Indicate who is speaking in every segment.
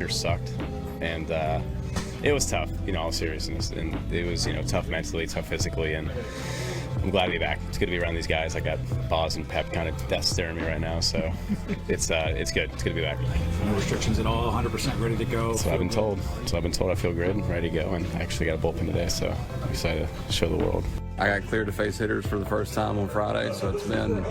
Speaker 1: hitters sucked, and it was tough, all seriousness, and it was, tough mentally, tough physically, and I'm glad to be back. It's good to be around these guys. I got Boz and Pep kind of death staring me right now, so it's good. It's good to be back.
Speaker 2: No restrictions at all, 100% ready to go.
Speaker 1: So I've been told. I feel good and ready to go, and I actually got a bullpen today, so I'm excited to show the world.
Speaker 3: I got cleared to face hitters for the first time on Friday, so it's been,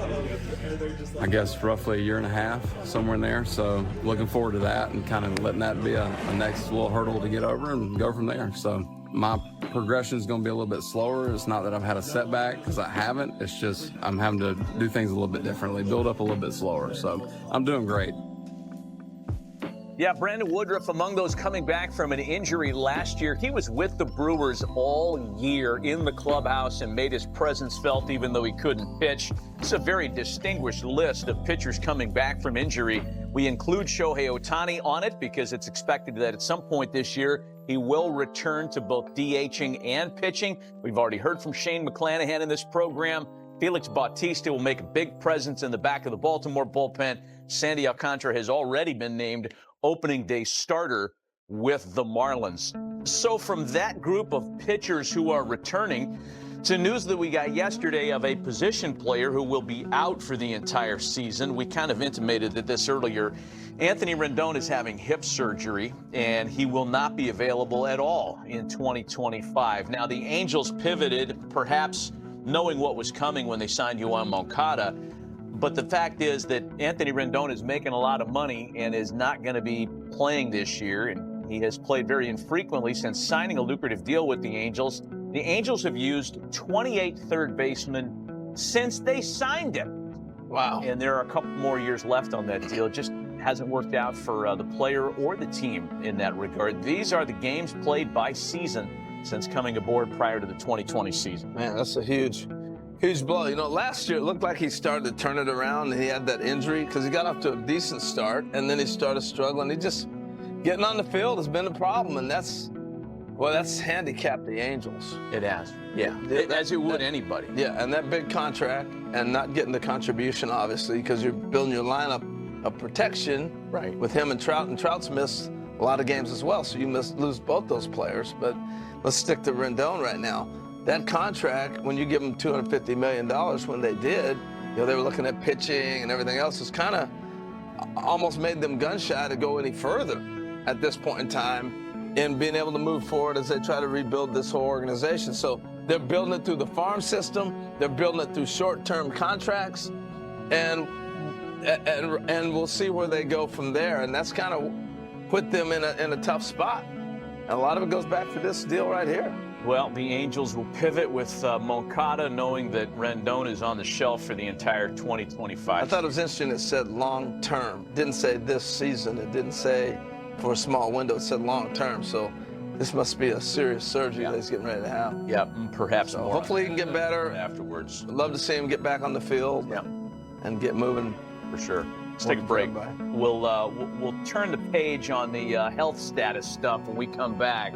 Speaker 3: I guess, roughly a year and a half, somewhere in there. So looking forward to that and kind of letting that be a next little hurdle to get over and go from there. So my progression is going to be a little bit slower. It's not that I've had a setback, because I haven't. It's just I'm having to do things a little bit differently, build up a little bit slower. So I'm doing great.
Speaker 4: Yeah, Brandon Woodruff, among those coming back from an injury last year, he was with the Brewers all year in the clubhouse and made his presence felt even though he couldn't pitch. It's a very distinguished list of pitchers coming back from injury. We include Shohei Ohtani on it because it's expected that at some point this year he will return to both DHing and pitching. We've already heard from Shane McClanahan in this program. Felix Bautista will make a big presence in the back of the Baltimore bullpen. Sandy Alcantara has already been named opening day starter with the Marlins. So from that group of pitchers who are returning to news that we got yesterday of a position player who will be out for the entire season. We kind of intimated that this earlier. Anthony Rendon is having hip surgery, and he will not be available at all in 2025. Now, the Angels pivoted, perhaps knowing what was coming when they signed Yoan Moncada. But the fact is that Anthony Rendon is making a lot of money and is not going to be playing this year. And he has played very infrequently since signing a lucrative deal with the Angels. The Angels have used 28 third basemen since they signed him.
Speaker 5: Wow.
Speaker 4: And there are a couple more years left on that deal. It just hasn't worked out for the player or the team in that regard. These are the games played by season since coming aboard prior to the 2020 season.
Speaker 5: Man, that's a huge blow. Last year it looked like he started to turn it around, and he had that injury because he got off to a decent start, and then he started struggling. He just getting on the field has been a problem, and that's handicapped the Angels.
Speaker 4: It has, yeah, as it would anybody.
Speaker 5: Yeah, and that big contract and not getting the contribution, obviously, because you're building your lineup of protection
Speaker 4: right
Speaker 5: with him and Trout's missed a lot of games as well, so you must lose both those players. But let's stick to Rendon right now. That contract, when you give them $250 million, when they did, they were looking at pitching and everything else. It's kind of almost made them gun shy to go any further at this point in time in being able to move forward as they try to rebuild this whole organization. So they're building it through the farm system. They're building it through short-term contracts, and we'll see where they go from there. And that's kind of put them in a tough spot. And a lot of it goes back to this deal right here.
Speaker 4: Well, the Angels will pivot with Moncada, knowing that Rendon is on the shelf for the entire 2025.
Speaker 5: I thought it was interesting it said long-term. It didn't say this season. It didn't say for a small window. It said long-term. So this must be a serious surgery that he's getting ready to have.
Speaker 4: Yeah, perhaps
Speaker 5: so
Speaker 4: more.
Speaker 5: Hopefully he can get better
Speaker 4: afterwards.
Speaker 5: I'd love to see him get back on the field and get moving.
Speaker 4: For sure. Let's take a break. We'll turn the page on the health status stuff when we come back.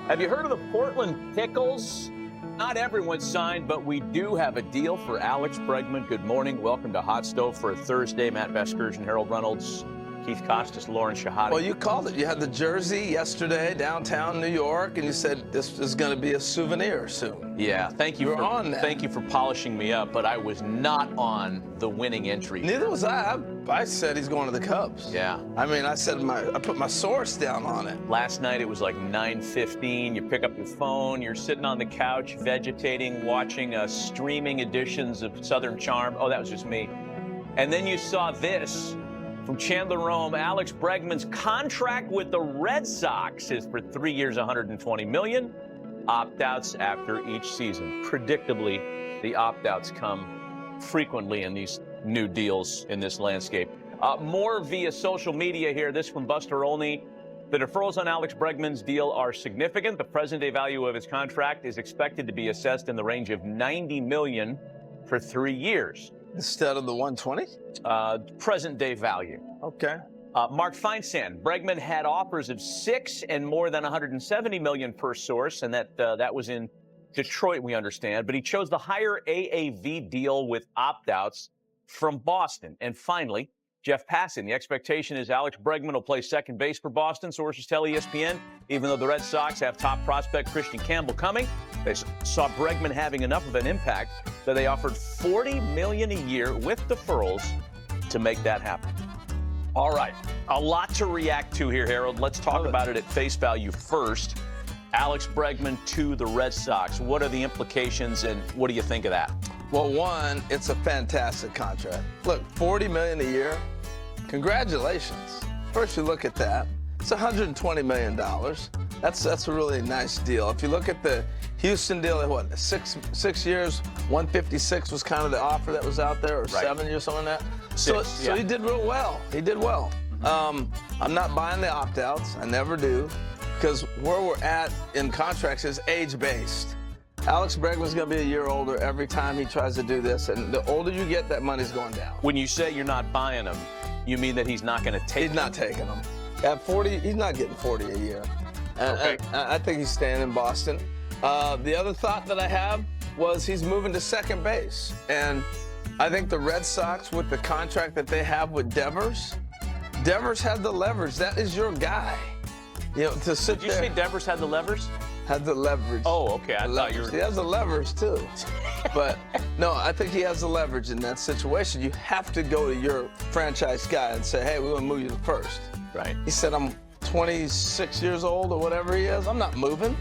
Speaker 4: Have you heard of the Portland Pickles? Not everyone's signed, but we do have a deal for Alex Bregman. Good morning. Welcome to Hot Stove for a Thursday. Matt Vasgersian, Harold Reynolds, Keith Costas, Lauren Shahadi.
Speaker 5: Well, you called it. You had the jersey yesterday, downtown New York, and you said this is going to be a souvenir soon.
Speaker 4: Yeah, thank you. Thank you for polishing me up, but I was not on the winning entry.
Speaker 5: Neither was I. I said he's going to the Cubs.
Speaker 4: Yeah.
Speaker 5: I mean, I put my source down on it.
Speaker 4: Last night it was like 9:15. You pick up your phone. You're sitting on the couch, vegetating, watching streaming editions of Southern Charm. Oh, that was just me. And then you saw this. From Chandler Rome, Alex Bregman's contract with the Red Sox is for 3 years, $120 million. Opt-outs after each season. Predictably, the opt-outs come frequently in these new deals in this landscape. More via social media here. This from Buster Olney. The deferrals on Alex Bregman's deal are significant. The present-day value of his contract is expected to be assessed in the range of $90 million for 3 years.
Speaker 5: Instead of the 120?
Speaker 4: Present-day value.
Speaker 5: Okay.
Speaker 4: Mark Feinsand, Bregman had offers of 6 and more than $170 million per source, and that was in Detroit, we understand. But he chose the higher AAV deal with opt-outs from Boston. And finally, Jeff Passan. The expectation is Alex Bregman will play second base for Boston. Sources tell ESPN, even though the Red Sox have top prospect Christian Campbell coming, they saw Bregman having enough of an impact that they offered $40 million a year with deferrals to make that happen. All right, a lot to react to here, Harold. Let's talk about it at face value first. Alex Bregman to the Red Sox. What are the implications, and what do you think of that?
Speaker 5: Well, one, it's a fantastic contract. Look, $40 million a year. Congratulations. First, you look at that. It's $120 million. That's a really nice deal. If you look at the Houston deal, what, six years, 156 was kind of the offer that was out there, or 7 years, something like that. So he did real well. He did well. I'm not buying the opt-outs. I never do, because where we're at in contracts is age-based. Alex Bregman's going to be a year older every time he tries to do this, and the older you get, that money's going down.
Speaker 4: When you say you're not buying him, you mean that he's not going to take
Speaker 5: He's not taking them. At 40, he's not getting 40 a year. And I think he's staying in Boston. The other thought that I have was he's moving to second base. And I think the Red Sox, with the contract that they have with Devers had the leverage. That is your guy. You know, to sit there.
Speaker 4: Did you say Devers had the levers?
Speaker 5: Had the leverage.
Speaker 4: Oh, okay. I thought you were.
Speaker 5: He has the leverage too. But no, I think he has the leverage in that situation. You have to go to your franchise guy and say, hey, we're going to move you to first.
Speaker 4: Right.
Speaker 5: He said, I'm 26 years old or whatever he is. I'm not moving.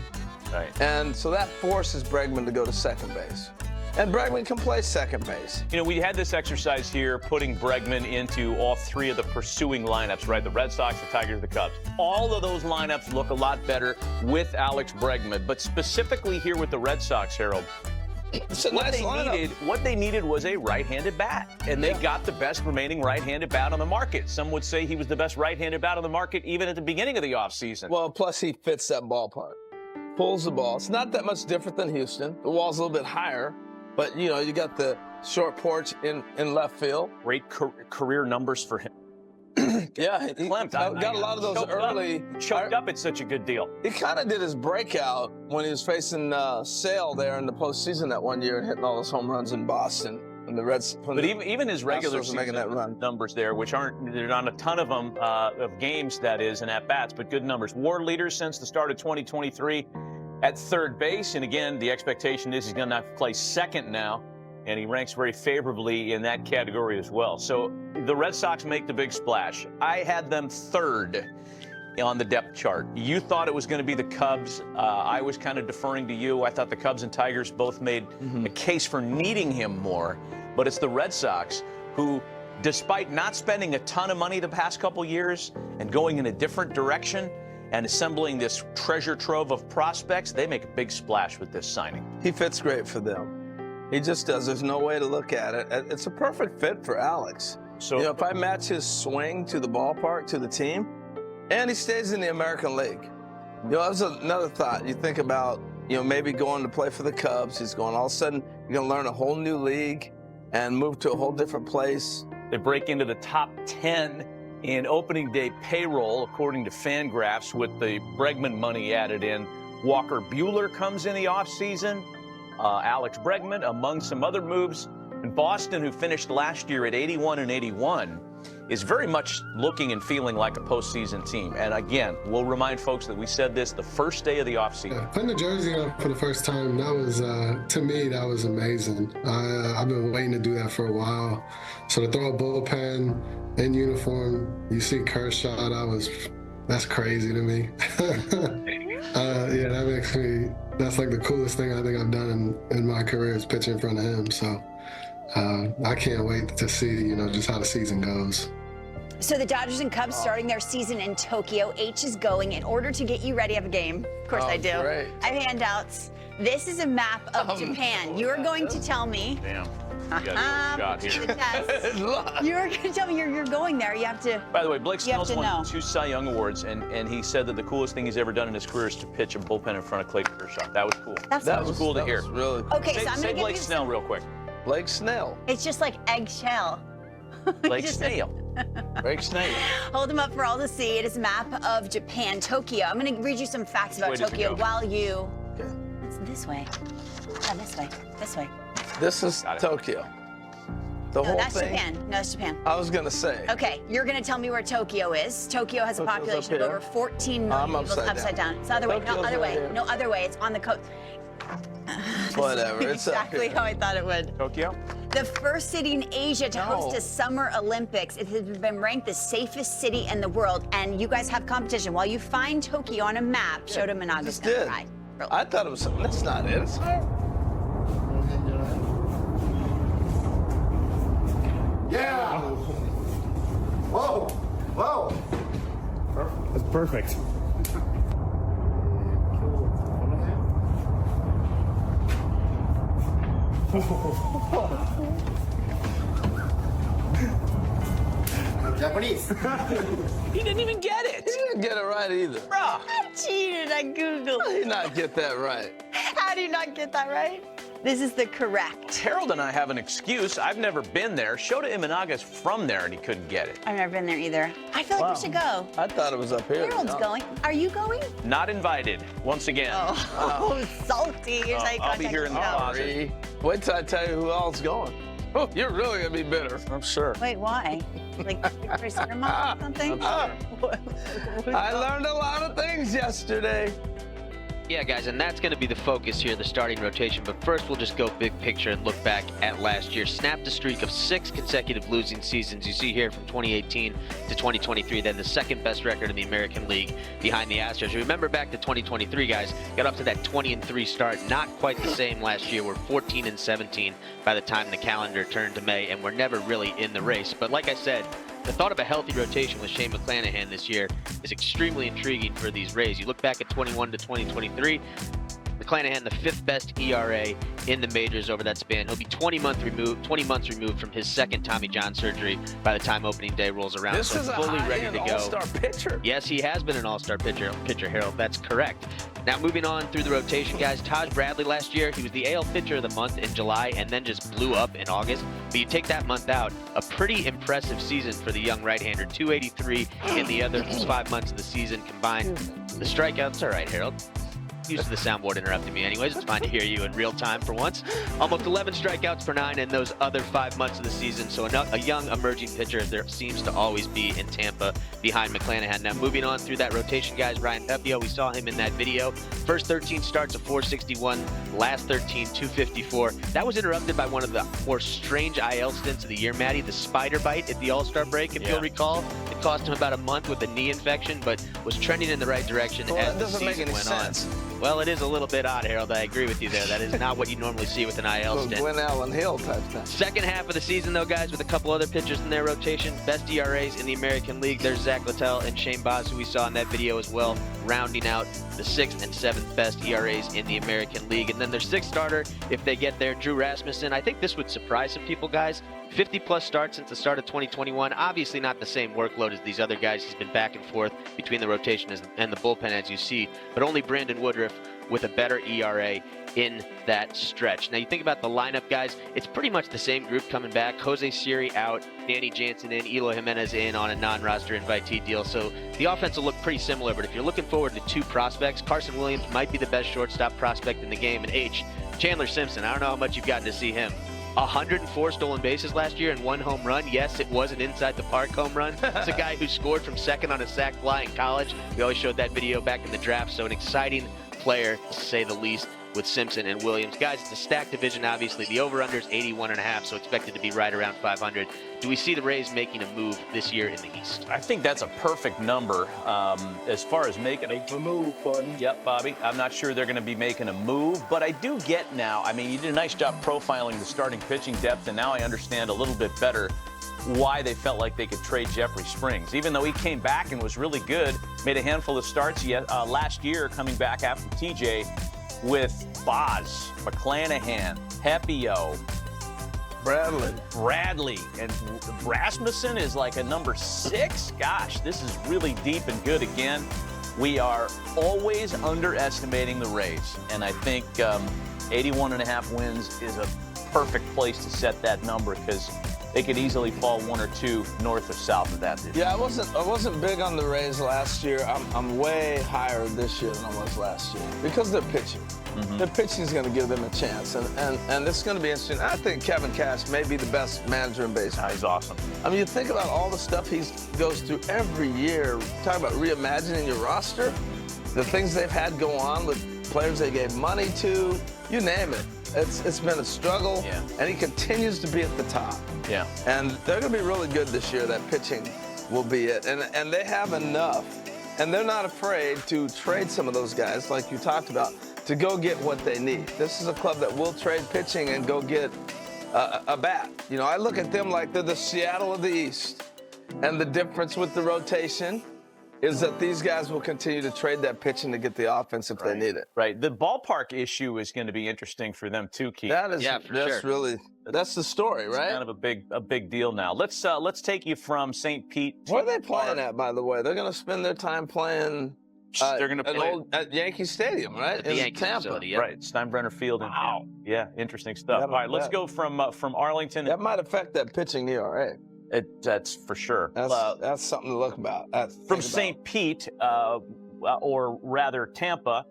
Speaker 4: Right.
Speaker 5: And so that forces Bregman to go to second base. And Bregman can play second base.
Speaker 4: You know, we had this exercise here, putting Bregman into all three of the pursuing lineups, right? The Red Sox, the Tigers, the Cubs. All of those lineups look a lot better with Alex Bregman. But specifically here with the Red Sox, Harold, what they needed was a right-handed bat. And they got the best remaining right-handed bat on the market. Some would say he was the best right-handed bat on the market even at the beginning of the offseason.
Speaker 5: Well, plus he fits that ballpark. Pulls the ball. It's not that much different than Houston. The wall's a little bit higher. But, you know, you got the short porch in left field.
Speaker 4: Great career numbers for him.
Speaker 5: Yeah, he got a lot of those early.
Speaker 4: Choked up, it's such a good deal.
Speaker 5: He kind of did his breakout when he was facing Sale there in the postseason that one year and hitting all those home runs in Boston. And the Reds.
Speaker 4: But even his regular season numbers there, which there's not a ton of them, of games, that is, and at-bats, but good numbers. WAR leader since the start of 2023. At third base, and again, the expectation is he's going to play second now, and he ranks very favorably in that category as well. So the Red Sox make the big splash. I had them third on the depth chart. You thought it was going to be the Cubs. I was kind of deferring to you. I thought the Cubs and Tigers both made a case for needing him more, but it's the Red Sox who, despite not spending a ton of money the past couple years and going in a different direction, and assembling this treasure trove of prospects, they make a big splash with this signing.
Speaker 5: He fits great for them. He just does. There's no way to look at it. It's a perfect fit for Alex. So, you know, if I match his swing to the ballpark, to the team, and he stays in the American League. You know, that was another thought. You think about, you know, maybe going to play for the Cubs. He's going, all of a sudden, you're going to learn a whole new league and move to a whole different place.
Speaker 4: They break into the top 10 in opening day payroll, according to Fangraphs, with the Bregman money added in. Walker Buehler comes in the offseason. Alex Bregman, among some other moves. And Boston, who finished last year at 81-81, is very much looking and feeling like a postseason team. And again, we'll remind folks that we said this the first day of the offseason.
Speaker 6: Yeah, putting the jersey on for the first time, that was, to me, that was amazing. I've been waiting to do that for a while. So to throw a bullpen in uniform, you see Kershaw, that's crazy to me. Yeah, that makes me, that's like the coolest thing I think I've done in my career is pitch in front of him. So I can't wait to see, you know, just how the season goes.
Speaker 7: So the Dodgers and Cubs starting their season in Tokyo. H is going in order to get you ready to have a game. Of course I do.
Speaker 5: Great.
Speaker 7: I have handouts. This is a map of Japan. You're going to tell me.
Speaker 4: Damn. You got a shot here.
Speaker 7: You're going to tell me you're going there. You have to.
Speaker 4: By the way, Blake Snell's won 2 Cy Young Awards, and he said that the coolest thing he's ever done in his career is to pitch a bullpen in front of Clayton Kershaw. That was cool.
Speaker 7: That
Speaker 4: was cool to hear.
Speaker 5: Really cool.
Speaker 7: Okay, so I'm going to give
Speaker 4: Blake Snell real quick.
Speaker 5: Blake Snell.
Speaker 7: It's just like eggshell.
Speaker 4: Blake Snell.
Speaker 5: Blake Snell.
Speaker 7: Hold them up for all to see. It is a map of Japan, Tokyo. I'm going to read you some facts about Tokyo while you.
Speaker 5: Okay.
Speaker 7: It's this way. Yeah, this way. This way.
Speaker 5: This is Tokyo. The
Speaker 7: No,
Speaker 5: whole
Speaker 7: that's
Speaker 5: thing?
Speaker 7: Japan. No, that's Japan.
Speaker 5: I was going to say.
Speaker 7: Okay, you're going to tell me where Tokyo is. Tokyo has a
Speaker 5: Tokyo's
Speaker 7: population
Speaker 5: up
Speaker 7: of
Speaker 5: here.
Speaker 7: over 14 million
Speaker 5: I'm
Speaker 7: people.
Speaker 5: upside down.
Speaker 7: It's the other way. No
Speaker 5: Tokyo's
Speaker 7: other
Speaker 5: right
Speaker 7: way.
Speaker 5: here.
Speaker 7: No other way. It's on the coast.
Speaker 5: Whatever.
Speaker 7: This is
Speaker 5: It's up
Speaker 7: exactly
Speaker 5: here.
Speaker 7: how I thought it would.
Speaker 4: Tokyo?
Speaker 7: The first city in Asia to host
Speaker 5: No.
Speaker 7: a Summer Olympics. It has been ranked the safest city in the world, and you guys have competition. While you find Tokyo on a map, Shota Managa's
Speaker 5: Just
Speaker 7: going to
Speaker 5: did.
Speaker 7: try.
Speaker 5: I thought it was something. That's not it. It's not.
Speaker 8: Yeah. Whoa. Whoa.
Speaker 2: That's perfect.
Speaker 8: Japanese.
Speaker 4: He didn't even get it.
Speaker 5: He didn't get it right either.
Speaker 4: Bruh.
Speaker 7: I cheated on Google.
Speaker 5: How did he not get that right?
Speaker 7: How do you not get that right? This is the correct.
Speaker 4: Harold and I have an excuse. I've never been there. Shota Imanaga's from there, and he couldn't get it.
Speaker 7: I've never been there either. I feel like we should go.
Speaker 5: I thought it was up here.
Speaker 7: Harold's
Speaker 5: No.
Speaker 7: going. Are you going?
Speaker 4: Not invited, once again.
Speaker 7: Oh, salty. Here's how you
Speaker 4: I'll be
Speaker 7: contact
Speaker 4: here in the
Speaker 7: yourself.
Speaker 4: closet.
Speaker 5: Sorry. Wait till I tell you who else is going. Oh, you're really going to be bitter.
Speaker 4: I'm sure.
Speaker 7: Wait, why? Like your cinema or something?
Speaker 5: I learned a lot of things yesterday.
Speaker 9: Yeah, guys, and that's going to be the focus here, the starting rotation. But first, we'll just go big picture and look back at last year. Snapped a streak of 6 consecutive losing seasons. You see here from 2018 to 2023, then the second best record in the American League behind the Astros. Remember back to 2023, guys, got up to that 20-3 start. Not quite the same last year. We're 14-17 by the time the calendar turned to May, and we're never really in the race. But like I said, the thought of a healthy rotation with Shane McClanahan this year is extremely intriguing for these Rays. You look back at 21 to 2023, McClanahan, the 5th best ERA in the majors over that span. He'll be 20 months removed from his second Tommy John surgery by the time opening day rolls around.
Speaker 5: This
Speaker 9: so
Speaker 5: is a
Speaker 9: fully ready
Speaker 5: high-end
Speaker 9: to go.
Speaker 5: all-star pitcher.
Speaker 9: Yes, he has been an all-star pitcher, Harold. That's correct. Now, moving on through the rotation, guys, Taj Bradley last year, he was the AL Pitcher of the Month in July and then just blew up in August. But you take that month out, a pretty impressive season for the young right-hander. 283 in the other 5 months of the season combined. The strikeouts, all right, Harold. Used to the soundboard interrupting me anyways. It's fine to hear you in real time for once. Almost 11 strikeouts per 9 in those other 5 months of the season. So a young emerging pitcher there seems to always be in Tampa behind McClanahan. Now moving on through that rotation, guys, Ryan Pepio, we saw him in that video. First 13 starts of 461, last 13, 254. That was interrupted by one of the more strange IL stints of the year, Matty, the spider bite at the All-Star break, if you'll recall. It cost him about a month with a knee infection, but was trending in the right direction
Speaker 5: Well,
Speaker 9: as
Speaker 5: that
Speaker 9: the
Speaker 5: doesn't make
Speaker 9: season
Speaker 5: any
Speaker 9: went
Speaker 5: sense.
Speaker 9: on. Well, it is a little bit odd, Harold. I agree with you there. That is not what you normally see with an IL
Speaker 5: Little
Speaker 9: stint.
Speaker 5: Glenn Allen Hill type thing.
Speaker 9: Second half of the season, though, guys, with a couple other pitchers in their rotation. Best ERAs in the American League. There's Zach Littell and Shane Baz, who we saw in that video as well, rounding out the 6th and 7th best ERAs in the American League. And then their 6th starter, if they get there, Drew Rasmussen. I think this would surprise some people, guys. 50-plus starts since the start of 2021. Obviously not the same workload as these other guys. He's been back and forth between the rotation and the bullpen, as you see. But only Brandon Woodruff with a better ERA in that stretch. Now, you think about the lineup, guys, it's pretty much the same group coming back. Jose Siri out, Danny Jansen in, Eloy Jimenez in on a non-roster invitee deal. So the offense will look pretty similar, but if you're looking forward to 2 prospects, Carson Williams might be the best shortstop prospect in the game. And Chandler Simpson, I don't know how much you've gotten to see him. 104 stolen bases last year and 1 home run. Yes, it was an inside-the-park home run. It's a guy who scored from second on a sac fly in college. We always showed that video back in the draft, so an exciting player, to say the least, with Simpson and Williams. Guys, it's a stacked division, obviously. The over-under is 81.5, so expected to be right around 500. Do we see the Rays making a move this year in the East?
Speaker 4: I think that's a perfect number as far as making a move, buddy. Yep, Bobby. I'm not sure they're going to be making a move, but I do get now. I mean, you did a nice job profiling the starting pitching depth, and now I understand a little bit better why they felt like they could trade Jeffrey Springs. Even though he came back and was really good, made a handful of starts last year coming back after TJ with Baz, McClanahan, Pepio, Bradley, and Rasmussen is like a number 6. Gosh, this is really deep and good again. We are always underestimating the Rays, and I think 81.5 wins is a perfect place to set that number because they could easily fall 1 or 2 north or south of that this year.
Speaker 5: Yeah, I wasn't big on the Rays last year. I'm way higher this year than I was last year because they're pitching. Their pitching is going to give them a chance, and it's going to be interesting. I think Kevin Cash may be the best manager in baseball.
Speaker 4: He's awesome.
Speaker 5: I mean, you think about all the stuff he goes through every year. Talk about reimagining your roster, the things they've had go on with players they gave money to, you name it. It's been a struggle, and he continues to be at the top.
Speaker 4: Yeah.
Speaker 5: And they're going to be really good this year. That pitching will be it. And they have enough, and they're not afraid to trade some of those guys, like you talked about, to go get what they need. This is a club that will trade pitching and go get a bat. You know, I look at them like they're the Seattle of the East. And the difference with the rotation is that these guys will continue to trade that pitching to get the offense if they need it.
Speaker 4: Right. The ballpark issue is going to be interesting for them too, Keith.
Speaker 5: That is, that's the story, right?
Speaker 4: It's kind of a big deal now. Let's take you from St. Pete.
Speaker 5: Where are they playing at, by the way? They're going to spend their time playing.
Speaker 4: They're going to play
Speaker 5: at Yankee Stadium, right?
Speaker 9: The Yankee
Speaker 5: Tampa.
Speaker 9: facility, yeah.
Speaker 4: Right, Steinbrenner Field. Wow. Yeah, interesting stuff. All right, let's go from Arlington.
Speaker 5: That might affect that pitching ERA.
Speaker 4: That's for sure.
Speaker 5: That's something to look about.
Speaker 4: From St. Pete, or rather Tampa,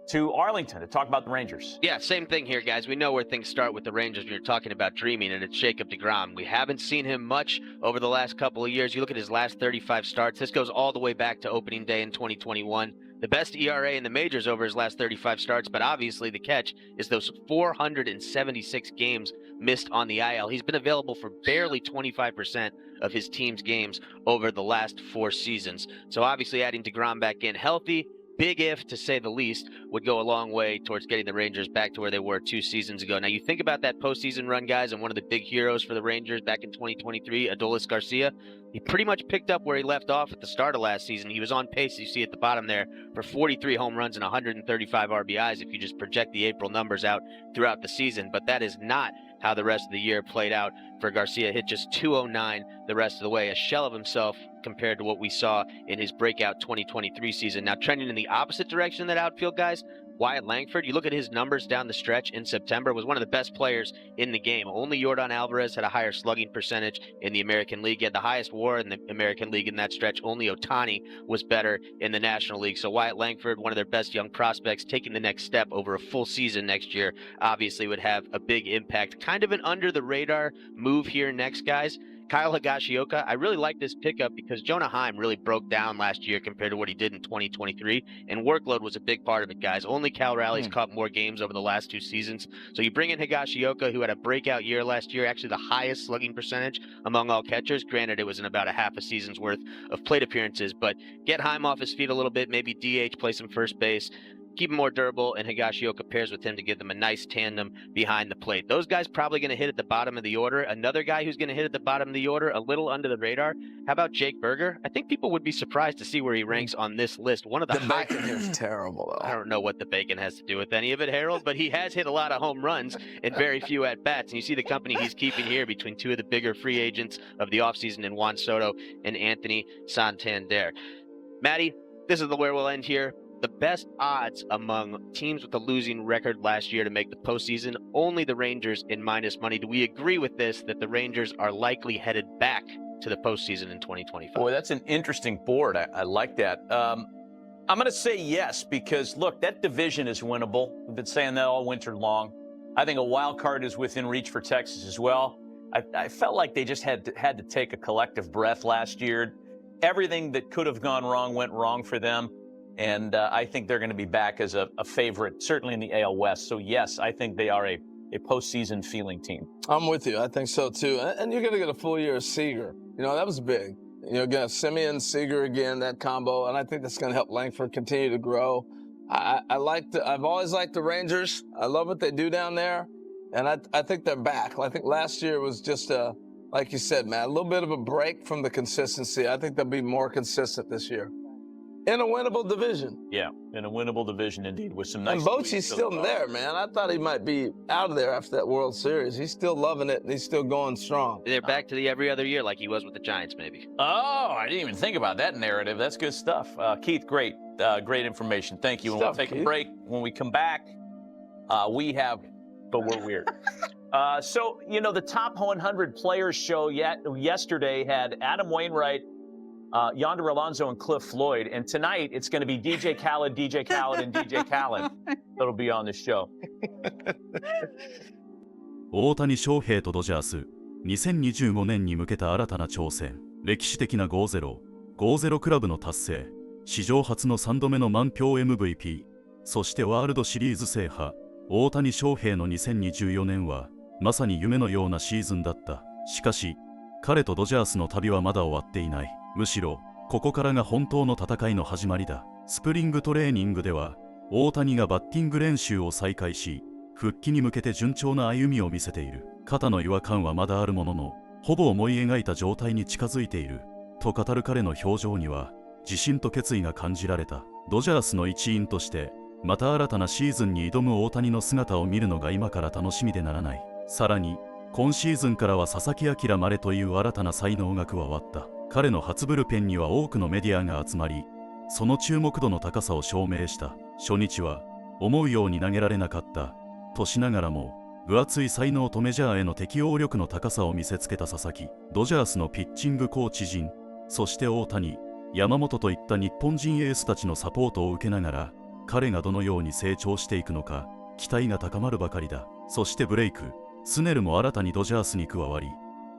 Speaker 4: to Arlington to talk about the Rangers.
Speaker 9: Yeah, same thing here, guys. We know where things start with the Rangers when you're talking about dreaming, and it's Jacob deGrom. We haven't seen him much over the last couple of years. You look at his last 35 starts. This goes all the way back to opening day in 2021. The best ERA in the majors over his last 35 starts, but obviously the catch is those 476 games missed on the IL. He's been available for barely 25% of his team's games over the last 4 seasons. So obviously adding deGrom back in healthy, big if, to say the least, would go a long way towards getting the Rangers back to where they were 2 seasons ago. Now, you think about that postseason run, guys, and one of the big heroes for the Rangers back in 2023, Adolis Garcia. He pretty much picked up where he left off at the start of last season. He was on pace, you see at the bottom there, for 43 home runs and 135 RBIs if you just project the April numbers out throughout the season. But that is not how the rest of the year played out for Garcia. Hit just 209 the rest of the way, a shell of himself compared to what we saw in his breakout 2023 season. Now, trending in the opposite direction of that outfield, guys, Wyatt Langford, you look at his numbers down the stretch in September, was one of the best players in the game. Only Yordan Alvarez had a higher slugging percentage in the American League. He had the highest WAR in the American League in that stretch. Only Ohtani was better in the National League. So Wyatt Langford, one of their best young prospects, taking the next step over a full season next year, obviously would have a big impact. Kind of an under-the-radar move here next, guys. Kyle Higashioka, I really like this pickup because Jonah Heim really broke down last year compared to what he did in 2023, and workload was a big part of it, guys. Only Cal Rally's caught more games over the last 2 seasons. So you bring in Higashioka, who had a breakout year last year, actually the highest slugging percentage among all catchers. Granted, it was in about a half a season's worth of plate appearances, but get Heim off his feet a little bit, maybe DH, play some first base, keep him more durable, and Higashioka pairs with him to give them a nice tandem behind the plate. Those guys probably going to hit at the bottom of the order. Another guy who's going to hit at the bottom of the order, a little under the radar, how about Jake Berger? I think people would be surprised to see where he ranks on this list. One of the
Speaker 5: bacon here is terrible, though.
Speaker 9: I don't know what the bacon has to do with any of it, Harold, but he has hit a lot of home runs and very few at-bats. And you see the company he's keeping here between 2 of the bigger free agents of the offseason in Juan Soto and Anthony Santander. Maddie, this is where we'll end here. The best odds among teams with a losing record last year to make the postseason, only the Rangers in minus money. Do we agree with this, that the Rangers are likely headed back to the postseason in 2025?
Speaker 4: Boy, that's an interesting board. I like that. I'm going to say yes because, look, that division is winnable. We've been saying that all winter long. I think a wild card is within reach for Texas as well. I felt like they just had to take a collective breath last year. Everything that could have gone wrong went wrong for them. And I think they're going to be back as a favorite, certainly in the AL West. So, yes, I think they are a postseason feeling team.
Speaker 5: I'm with you. I think so, too. And you're going to get a full year of Seager. You know, that was big. You know, again, Simeon, Seager again, that combo. And I think that's going to help Langford continue to grow. I've always liked the Rangers. I love what they do down there. And I think they're back. I think last year was just like you said, Matt, a little bit of a break from the consistency. I think they'll be more consistent this year. In a winnable division.
Speaker 4: Yeah, in a winnable division indeed with some nice.
Speaker 5: And Bochy's still there, man. I thought he might be out of there after that World Series. He's still loving it, and he's still going strong.
Speaker 9: They're back to the every other year like he was with the Giants, maybe.
Speaker 4: Oh, I didn't even think about that narrative. That's good stuff. Keith, great information. Thank you. And we'll take a break. When we come back, we have, but we're weird. So, you know, the top 100 players show yesterday had Adam Wainwright, Yonder Alonso, and Cliff Floyd. And tonight it's going to be DJ Khaled, and DJ Khaled that'll be on the show.
Speaker 10: 大谷翔平とドジャース、2025年に向けた新たな挑戦。歴史的な 5-0 クラブの達成。史上初の3度目の満票 MVP。そしてワールドシリーズ制覇。大谷翔平の2024年はまさに夢のようなシーズンだった。しかし彼とドジャースの旅はまだ終わっていない。むしろここからが本当の戦いの始まりだ。スプリングトレーニングでは大谷がバッティング練習を再開し、復帰に向けて順調な歩みを見せている。肩の違和感はまだあるものの、ほぼ思い描いた状態に近づいていると語る彼の表情には自信と決意が感じられた。ドジャースの一員としてまた新たなシーズンに挑む大谷の姿を見るのが今から楽しみでならない。さらに今シーズンからは佐々木朗まれという新たな才能が加わった。彼の初ブルペンには多くのメディアが集まり、その注目度の高さを証明した。初日は思うように投げられなかったとしながらも、分厚い才能とメジャーへの適応力の高さを見せつけた佐々木。ドジャースのピッチングコーチ陣、そして大谷、山本といった日本人エースたちのサポートを受けながら、彼がどのように成長していくのか期待が高まるばかりだ。そしてブレイク・スネルも新たにドジャースに加わり、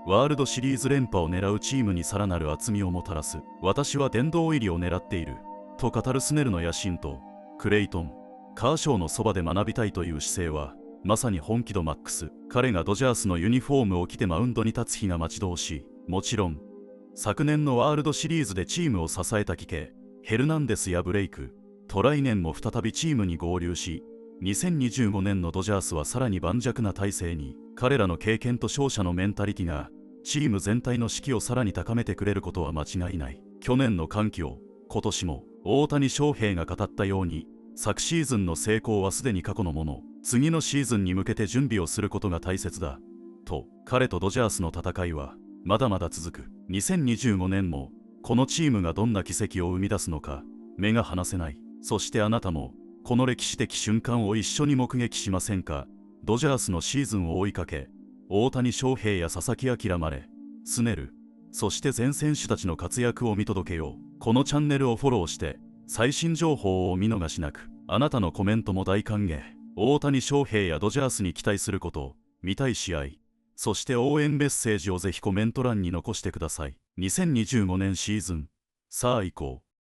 Speaker 10: ワールドシリーズ連覇を狙うチームにさらなる厚みをもたらす。私は殿堂入りを狙っていると語るスネルの野心と、クレイトン・カーショーのそばで学びたいという姿勢はまさに本気度マックス。彼がドジャースのユニフォームを着てマウンドに立つ日が待ち遠しい。もちろん昨年のワールドシリーズでチームを支えたキケ・ヘルナンデスやブレイクと来年も再びチームに合流し、2025年のドジャースはさらに盤石な体制に。彼らの経験と勝者のメンタリティがチーム全体の士気をさらに高めてくれることは間違いない。去年の歓喜を今年も大谷翔平が語ったように、昨シーズンの成功はすでに過去のもの。次のシーズンに向けて準備をすることが大切だと。彼とドジャースの戦いはまだまだ続く。2025年もこのチームがどんな奇跡を生み出すのか目が離せない。そしてあなたもこの歴史的瞬間を一緒に目撃しませんか。ドジャースのシーズンを追いかけ、大谷翔平や佐々木朗まで、スネル、そして全選手たちの活躍を見届けよう。このチャンネルをフォローして最新情報をお見逃しなく。あなたのコメントも大歓迎。大谷翔平やドジャースに期待すること、見たい試合、そして応援メッセージをぜひコメント欄に残してください。2025年シーズン、さあ行こう。